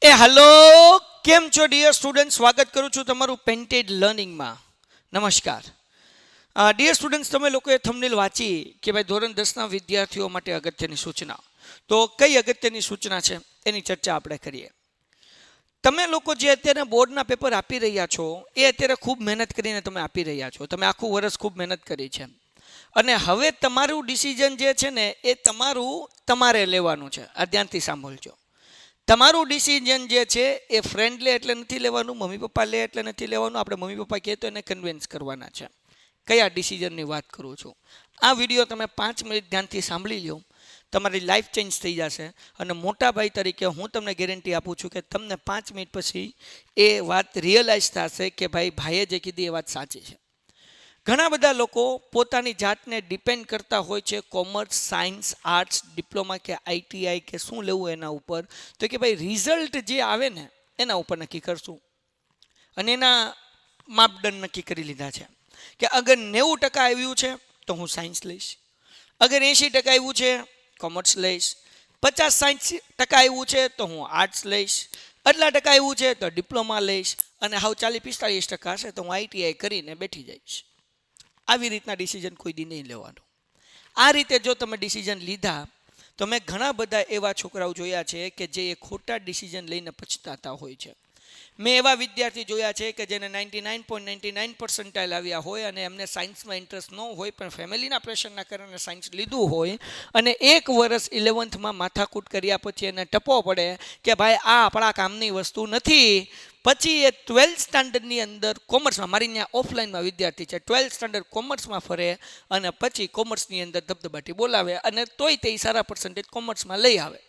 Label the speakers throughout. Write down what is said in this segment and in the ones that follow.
Speaker 1: Hello, કેમ છો dear student? સ્વાગત કરું છું તમારું પેન્ટેડ લર્નિંગમાં. નમસ્કાર ડિયર સ્ટુડન્ટ્સ, તમે લોકોએ થંબનેલ વાંચી કે ભાઈ ધોરણ 10ના વિદ્યાર્થીઓ માટે અગત્યની સૂચના. તો કઈ અગત્યની સૂચના છે એની ચર્ચા આપણે કરીએ. તમે લોકો જે અત્યારે બોર્ડના પેપર આપી રહ્યા છો એ અત્યારે ખૂબ મહેનત કરીને તમે આપી રહ્યા છો. તમે આખું વર્ષ ખૂબ મહેનત કરી છે અને હવે તમારું ડિસિઝન જે છે ને એ તમારે લેવાનું છે. આ ધ્યાનથી સાંભળજો. તમારું ડિસિઝન જે છે એ ફ્રેન્ડ લે એટલે નથી લેવાનું, મમ્મી પપ્પા લે એટલે નથી લેવાનું. આપણે મમ્મી પપ્પા કહે તો એને કન્વિન્સ કરવાના છે. કયા ડિસિઝનની વાત કરું છું? આ વિડીયો તમે 5 મિનિટ ધ્યાનથી સાંભળી લો, તમારી લાઈફ ચેન્જ થઈ જશે. અને મોટા ભાઈ તરીકે હું તમને ગેરંટી આપું છું કે તમને 5 મિનિટ પછી એ વાત રિયલાઇઝ થશે કે ભાઈએ જે કીધી એ વાત સાચી છે. ઘણા બધા લોકો પોતાની જાતને ડિપેન્ડ કરતા હોય છે કોમર્સ, સાયન્સ, આર્ટ્સ, ડિપ્લોમા કે આઈટીઆઈ કે શું લેવું એના ઉપર. તો કે ભાઈ રિઝલ્ટ જે આવે ને એના ઉપર નક્કી કરશું. અને એના માપદંડ નક્કી કરી લીધા છે કે અગર 90% આવ્યું છે તો હું સાયન્સ લઈશ, અગર 80% આવ્યું છે કોમર્સ લઈશ, 50-60% આવ્યું છે તો હું આર્ટ્સ લઈશ, આટલા ટકા આવ્યું છે તો ડિપ્લોમા લઈશ, અને હાવ 40-45% હશે તો હું આઈટીઆઈ કરીને બેઠી જઈશ. આવી રીતના ડિસિઝન કોઈ દી નહીં લેવાનું. આ રીતે જો તમે ડિસિઝન લીધા તો મેં ઘણા બધા એવા છોકરાઓ જોયા છે કે જે એ ખોટા ડિસિઝન લઈને પછતાતા હોય છે. મેં એવા વિદ્યાર્થી જોયા છે કે જેને 99.99% આવ્યા હોય અને એમને સાયન્સમાં ઇન્ટરેસ્ટ ન હોય, પણ ફેમિલીના પ્રેશરના કારણે સાયન્સ લીધું હોય અને 1 વર્ષ 11થમાં માથાકૂટ કર્યા પછી એને ટપો પડે કે ભાઈ આ આપણા કામની વસ્તુ નથી. પછી એ 12th સ્ટાન્ડર્ડની અંદર કોમર્સમાં, મારી ત્યાં ઓફલાઈનમાં વિદ્યાર્થી છે, 12th સ્ટાન્ડર્ડ કોમર્સમાં ફરે અને પછી કોમર્સની અંદર ધબધબાટી બોલાવે અને તોય તે સારા પર્સન્ટેજ કોમર્સમાં લઈ આવે.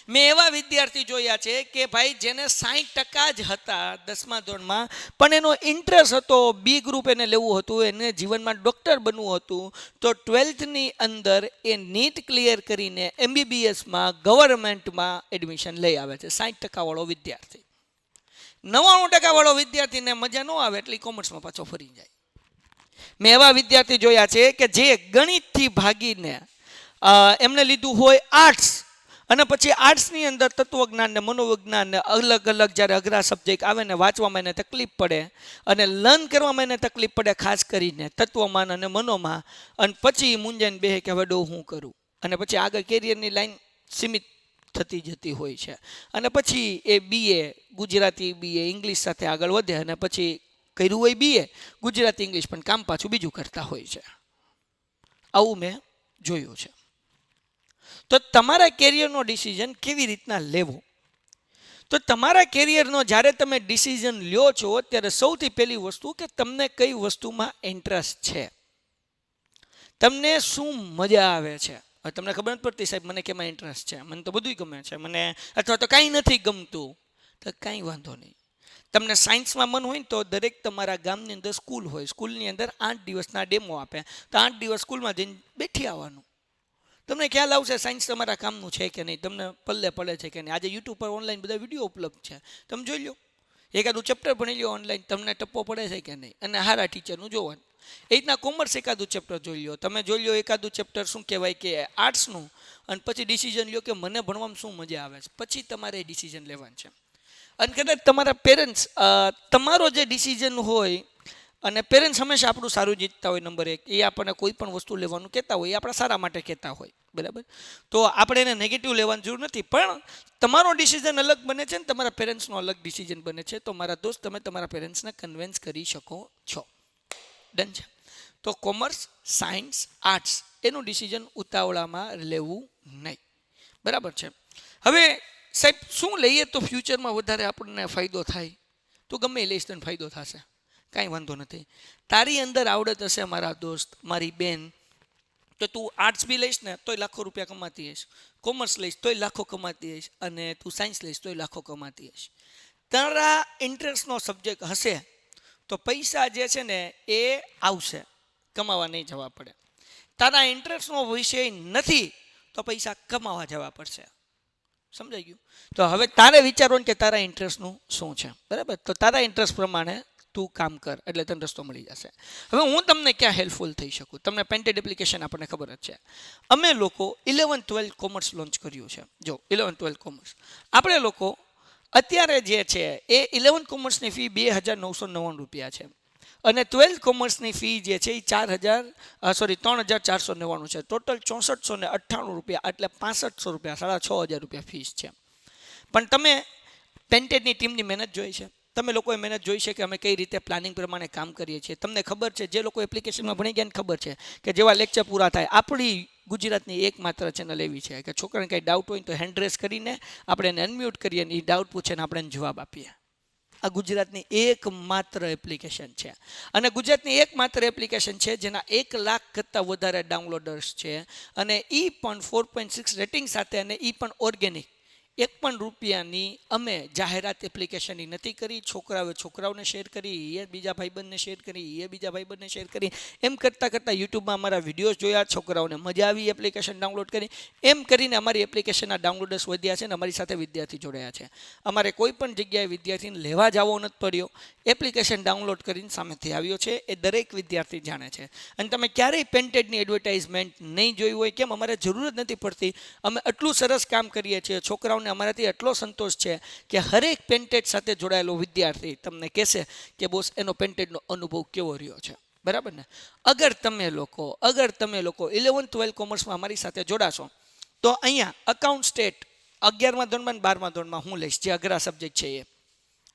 Speaker 1: મેં એવા વિદ્યાર્થી જોયા છે કે ભાઈ જેને 60% જ હતા 10મા ધોરણમાં, પણ એનો ઇન્ટરેસ્ટ હતો, બી ગ્રુપ એને લેવું હતું, એને જીવનમાં ડૉક્ટર બનવું હતું, તો 12થની અંદર એ નીટ ક્લિયર કરીને એમબીબીએસમાં ગવર્મેન્ટમાં એડમિશન લઈ આવે છે. 60% વાળો વિદ્યાર્થી. 99% વાળો વિદ્યાર્થીને મજા ન આવે એટલે કોમર્સમાં પાછો ફરી જાય. મેં એવા વિદ્યાર્થી જોયા છે કે જે ગણિતથી ભાગીને એમને લીધું હોય આર્ટ્સ, અને પછી આર્ટ્સની અંદર તત્વજ્ઞાન ને મનોવિજ્ઞાન ને અલગ અલગ જ્યારે અઘરા સબ્જેક્ટ આવે ને વાંચવામાં એને તકલીફ પડે અને લર્ન કરવામાં એને તકલીફ પડે, ખાસ કરીને તત્વમાન અને મનોમાં, અને પછી મૂંઝાઈને બેહે કે હવે હું કરું, અને પછી આગળ કેરિયરની લાઈન સીમિત થતી જતી હોય છે. અને પછી એ બીએ, ગુજરાતી બીએ ઇંગ્લિશ સાથે આગળ વધે અને પછી કર્યું હોય બીએ ગુજરાતી ઇંગ્લિશ, પણ કામ પાછું બીજું કરતા હોય છે. આવું મેં જોયું છે. તો તમારા કેરિયરનો ડિસિઝન કેવી રીતના લેવો? તો તમારા કેરિયરનો જ્યારે તમે ડિસિઝન લ્યો છો ત્યારે સૌથી પહેલી વસ્તુ કે તમને કઈ વસ્તુમાં ઇન્ટરેસ્ટ છે, તમને શું મજા આવે છે. તમને ખબર નથી પડતી સાહેબ મને કેમાં ઇન્ટરેસ્ટ છે, મને તો બધું ગમે છે, મને અથવા તો કાંઈ નથી ગમતું, તો કાંઈ વાંધો નહીં. તમને સાયન્સમાં મન હોય ને તો દરેક તમારા ગામની અંદર સ્કૂલ હોય, સ્કૂલની અંદર 8 દિવસના ડેમો આપે, તો 8 દિવસ સ્કૂલમાં જઈને બેઠી આવવાનું. તમને ખ્યાલ આવશે સાયન્સ તમારા કામનું છે કે નહીં, તમને પલ્લે પડે છે કે નહીં. આજે યુટ્યુબ પર ઓનલાઈન બધા વિડીયો ઉપલબ્ધ છે, તમે જોઈ લો, એકાદું ચેપ્ટર ભણી લો ઓનલાઈન, તમને ટપ્પો પડે છે કે નહીં, અને હારા ટીચરનું જોવાનું. એ રીતના કોમર્સ એકાદું ચેપ્ટર જોઈ લો, તમે જોઈ લો એકાદું ચેપ્ટર શું કહેવાય કે આર્ટ્સનું, અને પછી ડિસિઝન લ્યો કે મને ભણવામાં શું મજા આવે છે, પછી તમારે એ ડિસિઝન લેવાનું છે. અને કદાચ તમારા પેરેન્ટ્સ તમારો જે ડિસિઝન હોય, અને પેરેન્ટ્સ હંમેશા આપણું સારું જીતતા હોય, નંબર 1, એ આપણને કોઈ પણ વસ્તુ લેવાનું કહેતા હોય એ આપણા સારા માટે કહેતા હોય, બરાબર. તો આપણે એને નેગેટિવ લેવાની જરૂર નથી, પણ તમારો ડિસિઝન અલગ બને છે ને તમારા પેરેન્ટ્સનો અલગ ડિસિઝન બને છે. તો મારા દોસ્ત, તમે તમારા પેરેન્ટ્સને કન્વિન્સ કરી શકો છો. ડન છે. તો કોમર્સ, સાયન્સ, આર્ટ્સ એનું ડિસિઝન ઉતાવળામાં લેવું નહીં, બરાબર છે. હવે સાહેબ શું લઈએ તો ફ્યુચરમાં વધારે આપણને ફાયદો થાય? તો ગમે એ લઈશ તને ફાયદો થશે, કાંઈ વાંધો નથી. તારી અંદર આવડત હશે મારા દોસ્ત, મારી બેન, તો તું આર્ટ્સ બી લઈશ ને તોય લાખો રૂપિયા કમાતી હશ, કોમર્સ લઈશ તોય લાખો કમાતી હશ, અને તું સાયન્સ લઈશ તોય લાખો કમાતી હશ. તારા ઇન્ટરેસ્ટનો સબ્જેક્ટ હશે તો પૈસા જે છે ને એ આવશે, કમાવા નહીં જવા પડે. તારા ઇન્ટરેસ્ટનો વિષય નથી તો પૈસા કમાવા જવા પડશે. સમજાઈ ગયું? તો હવે તારે વિચારવાનું કે તારા ઇન્ટરેસ્ટનું શું છે, બરાબર. તો તારા ઇન્ટરેસ્ટ પ્રમાણે તું કામ કર એટલે તને રસ્તો મળી જશે. હવે હું તમને ક્યાં હેલ્પફુલ થઈ શકું? તમને પેન્ટેડ એપ્લિકેશન આપણને ખબર જ છે. અમે લોકો 11-12 કોમર્સ લોન્ચ કર્યું છે. જો 11-12 કોમર્સ આપણે લોકો અત્યારે જે છે એ 11 કોમર્સની ફી 2,999 છે અને 12 કોમર્સની ફી જે છે એ 3,499 છે. ટોટલ 6498 રૂપિયા એટલે 6500 રૂપિયા, 6,500 રૂપિયા ફીસ છે. પણ તમે પેન્ટેડની ટીમની મહેનત જોઈ છે, તમે લોકોએ મહેનત જોઈ છે કે અમે કઈ રીતે પ્લાનિંગ પ્રમાણે કામ કરીએ છીએ. તમને ખબર છે, જે લોકો એપ્લિકેશનમાં ભણી ગયા ને ખબર છે કે જેવા લેક્ચર પૂરા થાય, આપણી ગુજરાતની એકમાત્ર ચેનલ એવી છે કે છોકરાને કંઈ ડાઉટ હોય તો હેન્ડ રેસ કરીને આપણે એને અનમ્યુટ કરીએ ને એ ડાઉટ પૂછે ને આપણે એને જવાબ આપીએ. આ ગુજરાતની એકમાત્ર એપ્લિકેશન છે અને ગુજરાતની એકમાત્ર એપ્લિકેશન છે જેના 1 લાખ કરતાં વધારે ડાઉનલોડર્સ છે અને એ પણ 4.6 રેટિંગ સાથે અને એ પણ ઓર્ગેનિક. 1 પણ રૂપિયાની અમે જાહેરાત એપ્લિકેશનની નથી કરી. છોકરાઓને શેર કરી, એ બીજા ભાઈબંધને શેર કરી, એ બીજા ભાઈબંધને શેર કરી, એમ કરતાં યુટ્યુબમાં અમારા વિડીયોઝ જોયા, છોકરાઓને મજા આવી, એપ્લિકેશન ડાઉનલોડ કરી, એમ કરીને અમારી એપ્લિકેશનના ડાઉનલોડર્સ વધ્યા છે અને અમારી સાથે વિદ્યાર્થી જોડાયા છે. અમારે કોઈ પણ જગ્યાએ વિદ્યાર્થીને લેવા જવો નથી પડ્યો, એપ્લિકેશન ડાઉનલોડ કરીને સામેથી આવ્યો છે. એ દરેક વિદ્યાર્થી જાણે છે. અને તમે ક્યારેય પેન્ટેડની એડવર્ટાઇઝમેન્ટ નહીં જોઈ હોય, કેમ? અમારે જરૂર જ નથી પડતી. અમે આટલું સરસ કામ કરીએ છીએ. છોકરાઓને અમારાથી એટલો સંતોષ છે કે હરેક પેન્ટેડ સાથે જોડાયેલો વિદ્યાર્થી તમને કહેશે કે બોસ એનો પેન્ટેડનો અનુભવ કેવો રહ્યો છે. બરાબર ને? અગર તમે લોકો 11-12 કોમર્સમાં અમારી સાથે જોડાશો તો અહીંયા અકાઉન્ટ સ્ટેટ 11મા ધોરણમાં 12મા ધોરણમાં હું લઈશ, જે અઘરા સબ્જેક્ટ છે એ.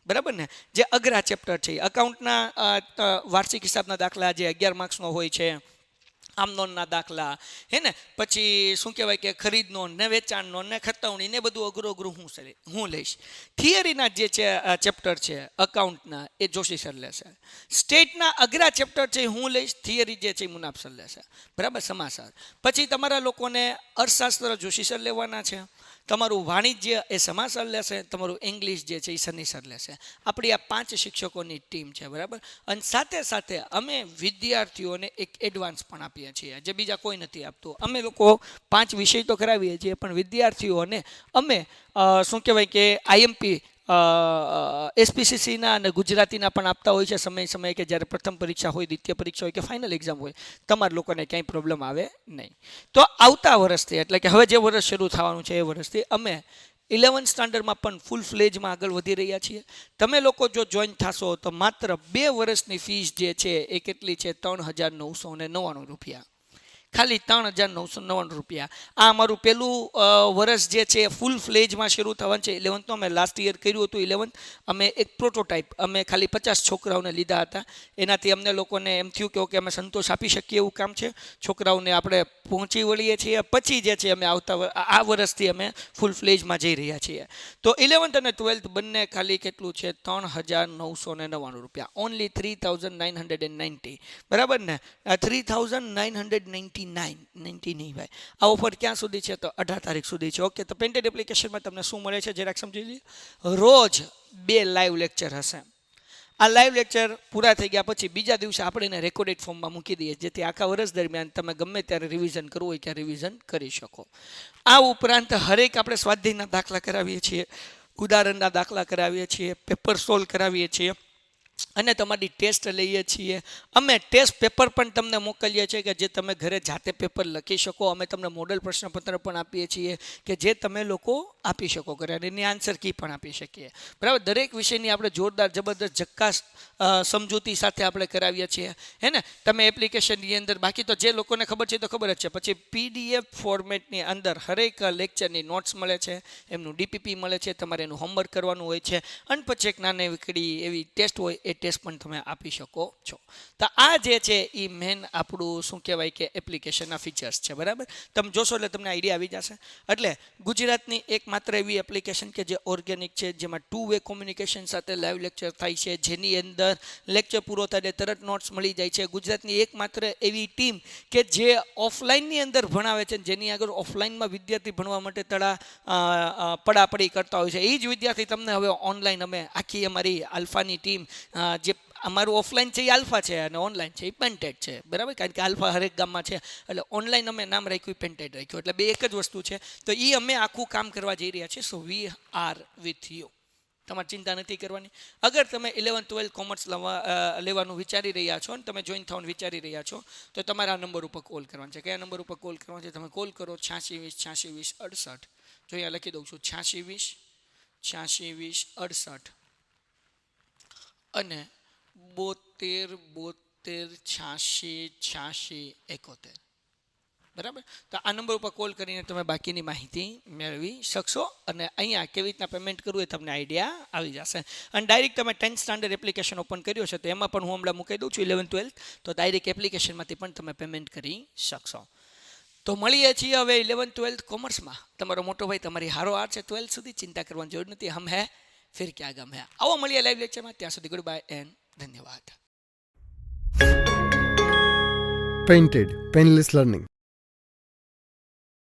Speaker 1: બરાબર ને? જે અઘરા ચેપ્ટર છે અકાઉન્ટના વાર્ષિક હિસાબના દાખલા જે 11 માર્ક્સનો હોય છે, આમ નોંધના દાખલા, હે ને, પછી શું કહેવાય કે ખરીદ નોંધ ને વેચાણ નોંધ ને ખતવણી ને બધું અઘરું હું લઈશ. થિયરીના જે છે ચેપ્ટર છે અકાઉન્ટના એ જોશી સર લેશે. સ્ટેટના અઘરા ચેપ્ટર છે હું લઈશ, થિયરી જે છે એ મુનાફ સર લેશે. બરાબર? સમાચાર. પછી તમારા લોકોને અર્થશાસ્ત્ર જોશી સર લેવાના છે, તમારું વાણિજ્ય એ સમાજ સર લેશે, તમારું ઇંગ્લિશ જે છે એ સની સર લેશે. આપણી આ 5 શિક્ષકોની ટીમ છે. બરાબર? અને સાથે સાથે અમે વિદ્યાર્થીઓને એક એડવાન્સ પણ આપીએ છીએ જે બીજા કોઈ નથી આપતું. અમે લોકો 5 વિષય તો કરાવીએ છીએ પણ વિદ્યાર્થીઓને અમે શું કહેવાય કે આઈએમપી એસપીસીસીના અને ગુજરાતીના પણ આપતા હોય છે સમયે કે જ્યારે પ્રથમ પરીક્ષા હોય, દ્વિતીય પરીક્ષા હોય કે ફાઇનલ એક્ઝામ હોય, તમારા લોકોને ક્યાંય પ્રોબ્લેમ આવે નહીં. તો આવતા વર્ષથી એટલે કે હવે જે વર્ષ શરૂ થવાનું છે એ વર્ષથી અમે 11th સ્ટાન્ડર્ડમાં પણ ફૂલ ફ્લેજમાં આગળ વધી રહ્યા છીએ. તમે લોકો જો જોઈન થશો તો માત્ર 2 વર્ષની ફીસ જે છે એ કેટલી છે? 3,999 રૂપિયા. ખાલી 3,999 રૂપિયા. આ અમારું પહેલું વર્ષ જે છે ફૂલ ફ્લેજમાં શરૂ થવાનું છે. 11th અમે લાસ્ટ યર કર્યું હતું. 11th અમે એક પ્રોટોટાઇપ અમે ખાલી 50 છોકરાઓને લીધા હતા. એનાથી અમને લોકોને એમ થયું કે ઓકે અમે સંતોષ આપી શકીએ એવું કામ છે, છોકરાઓને આપણે પહોંચી વળીએ છીએ. પછી જે છે અમે આ વર્ષથી અમે ફૂલ ફ્લેજમાં જઈ રહ્યા છીએ. તો 11th અને 12th બંને ખાલી કેટલું છે? 3,999 રૂપિયા. ઓનલી 3,990. બરાબર ને? 3,990 નહીં ભાઈ. આ ઓફર ક્યાં સુધી છે? તો 18 તારીખ સુધી છે. ઓકે, તો પેન્ટેડ એપ્લિકેશનમાં તમને શું મળે છે જરાક સમજી લઈએ. રોજ 2 લાઈવ લેક્ચર હશે. આ લાઈવ લેક્ચર પૂરા થઈ ગયા પછી બીજા દિવસે આપણે એને રેકોર્ડેડ ફોર્મમાં મૂકી દઈએ જેથી આખા વર્ષ દરમિયાન તમે ગમે ત્યારે રિવિઝન કરવું હોય ત્યારે રિવિઝન કરી શકો. આ ઉપરાંત હરેક આપણે સ્વાધ્યાયના દાખલા કરાવીએ છીએ, ઉદાહરણના દાખલા કરાવીએ છીએ, પેપર સોલ્વ કરાવીએ છીએ અને તમારી ટેસ્ટ લઈએ છીએ. અમે ટેસ્ટ પેપર પણ તમને મોકલીએ છીએ કે જે તમે ઘરે જાતે પેપર લખી શકો. અમે તમને મોડલ પ્રશ્નપત્ર પણ આપીએ છીએ કે જે તમે લોકો આપી શકો ઘરે અને એની આન્સર કી પણ આપી શકીએ. બરાબર? દરેક વિષયની આપણે જોરદાર જબરદસ્ત ઝક્કાસ સમજૂતી સાથે આપણે કરાવીએ છીએ, હે ને. તમે એપ્લિકેશનની અંદર બાકી તો જે લોકોને ખબર છે તો ખબર જ છે. પછી PDF ફોર્મેટની અંદર હરેક લેક્ચરની નોટ્સ મળે છે, એમનું DPP મળે છે, તમારે એનું હોમવર્ક કરવાનું હોય છે અને પછી એક નાની એવી ટેસ્ટ હોય એ ટેસ્ટ પણ તમે આપી શકો છો. તો આ જે છે એ મેન આપણું શું કહેવાય કે એપ્લિકેશનના ફીચર્સ છે. બરાબર? તમે જોશો એટલે તમને આઈડિયા આવી જશે. એટલે ગુજરાતની એકમાત્ર એવી એપ્લિકેશન કે જે ઓર્ગેનિક છે, જેમાં 2 વે કોમ્યુનિકેશન સાથે લાઈવ લેક્ચર થાય છે, જેની અંદર લેક્ચર પૂરો થાય એટલે તરત નોટ્સ મળી જાય છે. ગુજરાતની એકમાત્ર એવી ટીમ કે જે ઓફલાઈનની અંદર ભણાવે છે, જેની આગળ ઓફલાઈનમાં વિદ્યાર્થી ભણવા માટે પડાપડી કરતા હોય છે. એ જ વિદ્યાર્થી તમને હવે ઓનલાઈન અમે આખી અમારી આલ્ફાની ટીમ જે અમારું ઓફલાઈન છે એ આલ્ફા છે અને ઓનલાઈન છે એ પેન્ટેડ છે. બરાબર? કારણ કે આલ્ફા હરેક ગામમાં છે એટલે ઓનલાઈન અમે નામ રાખ્યું, પેન્ટેડ રાખ્યું, એટલે બે એક જ વસ્તુ છે. તો એ અમે આખું કામ કરવા જઈ રહ્યા છીએ. સો વી આર વિથ યુ. તમારે ચિંતા નથી કરવાની. અગર તમે 11th-12th કોમર્સ લેવાનું વિચારી રહ્યા છો અને તમે જોઈન થવાનું વિચારી રહ્યા છો તો તમારે આ નંબર ઉપર કોલ કરવાનો છે. કયા નંબર ઉપર કોલ કરવાનો છે? તમે કોલ કરો 8620 8620 68. જો અહીંયા લખી દઉં છું 8620 68 અને 72 72 86 86 71. બરાબર. તો આ નંબર ઉપર કોલ કરીને તમે બાકીની માહિતી મેળવી શકશો અને અહીંયા કેવી રીતના પેમેન્ટ કરવું એ તમને આઈડિયા આવી જશે. અને ડાયરેક્ટ તમે 10th સ્ટાન્ડર્ડ એપ્લિકેશન ઓપન કર્યો છે તો એમાં પણ હું હમણાં મૂકી દઉં છું 11th-12th, તો ડાયરેક્ટ એપ્લિકેશનમાંથી પણ તમે પેમેન્ટ કરી શકશો. તો મળીએ છીએ હવે 11th-12th કોમર્સમાં. તમારો મોટો ભાઈ તમારી હારો હાર છે 12th સુધી, ચિંતા કરવાની જરૂર નથી. હમ હે ફિર ક્યા ગમ હે. આવો મળીએ લાઈવ લેક્ચરમાં. ત્યાં સુધી ગુડ બાય એન્ડ ધન્યવાદ.
Speaker 2: Painted Painless Learning.